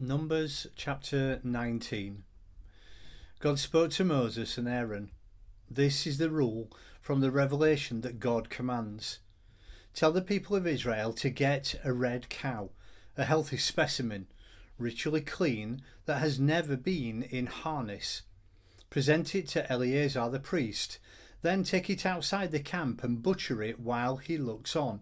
Numbers chapter 19. God spoke to Moses and Aaron. This is the rule from the revelation that God commands. Tell the people of Israel to get a red cow, a healthy specimen, ritually clean, that has never been in harness. Present it to Eleazar the priest, then take it outside the camp and butcher it while he looks on.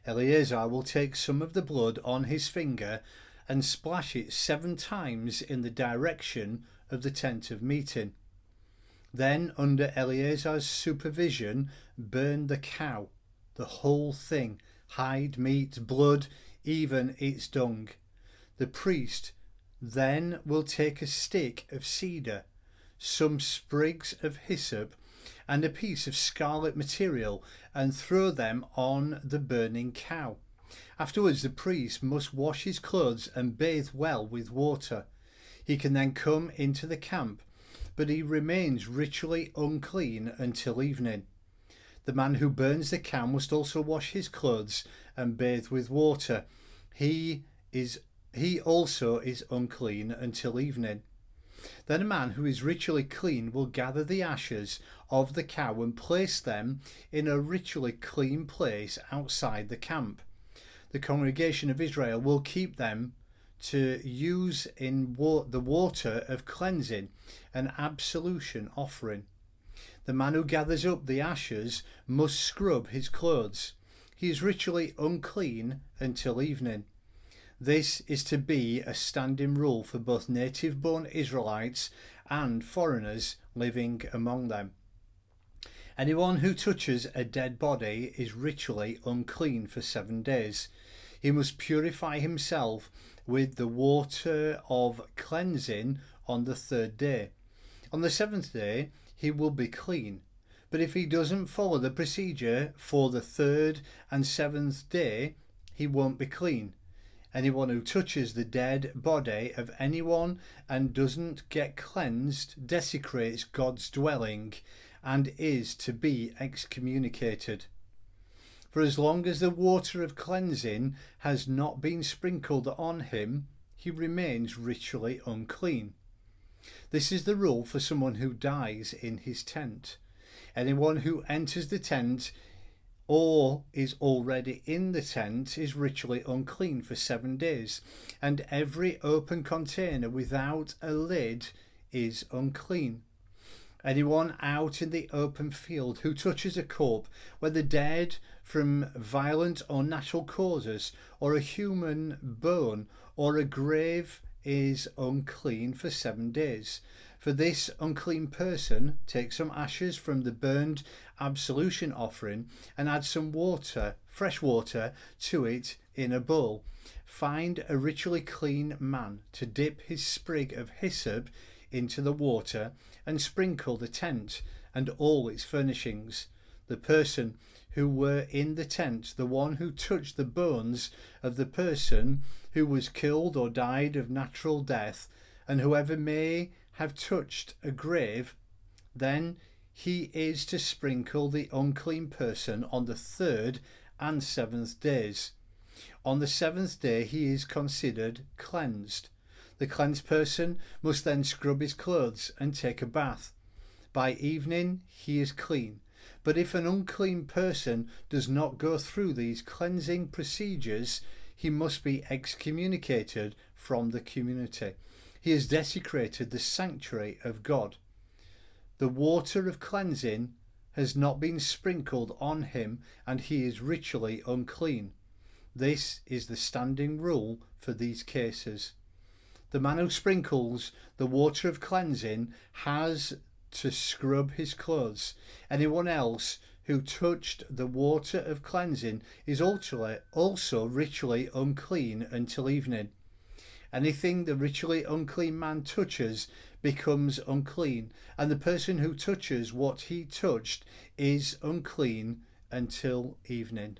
Eleazar will take some of the blood on his finger and splash it 7 times in the direction of the tent of meeting. Then, under Eleazar's supervision, burn the cow, the whole thing, hide, meat, blood, even its dung. The priest then will take a stick of cedar, some sprigs of hyssop, and a piece of scarlet material, and throw them on the burning cow. Afterwards, the priest must wash his clothes and bathe well with water. He can then come into the camp, but he remains ritually unclean until evening. The man who burns the cow must also wash his clothes and bathe with water. He also is unclean until evening. Then a man who is ritually clean will gather the ashes of the cow and place them in a ritually clean place outside the camp. The congregation of Israel will keep them to use in the water of cleansing, an absolution-offering. The man who gathers up the ashes must scrub his clothes. He is ritually unclean until evening. This is to be a standing rule for both native-born Israelites and foreigners living among them. Anyone who touches a dead body is ritually unclean for 7 days. He must purify himself with the water of cleansing on the 3rd day. On the 7th day, he will be clean. But if he doesn't follow the procedure for the 3rd and 7th day, he won't be clean. Anyone who touches the dead body of anyone and doesn't get cleansed desecrates God's dwelling and is to be excommunicated. For as long as the water of cleansing has not been sprinkled on him, he remains ritually unclean. This is the rule for someone who dies in his tent. Anyone who enters the tent or is already in the tent is ritually unclean for 7 days, and every open container without a lid is unclean. Anyone out in the open field who touches a corpse, whether dead from violent or natural causes, or a human bone, or a grave, is unclean for 7 days. For this unclean person, take some ashes from the burned absolution offering and add some water, fresh water, to it in a bowl. Find a ritually clean man to dip his sprig of hyssop into the water and sprinkle the tent and all its furnishings. The person who were in the tent, the one who touched the bones of the person who was killed or died of natural death, and whoever may have touched a grave, then he is to sprinkle the unclean person on the 3rd and 7th days. On the 7th day he is considered cleansed. The cleansed person must then scrub his clothes and take a bath. By evening he is clean. But if an unclean person does not go through these cleansing procedures, he must be excommunicated from the community. He has desecrated the sanctuary of God. The water of cleansing has not been sprinkled on him, and he is ritually unclean. This is the standing rule for these cases. The man who sprinkles the water of cleansing has to scrub his clothes. Anyone else who touched the water of cleansing is also ritually unclean until evening. Anything the ritually unclean man touches becomes unclean, and the person who touches what he touched is unclean until evening.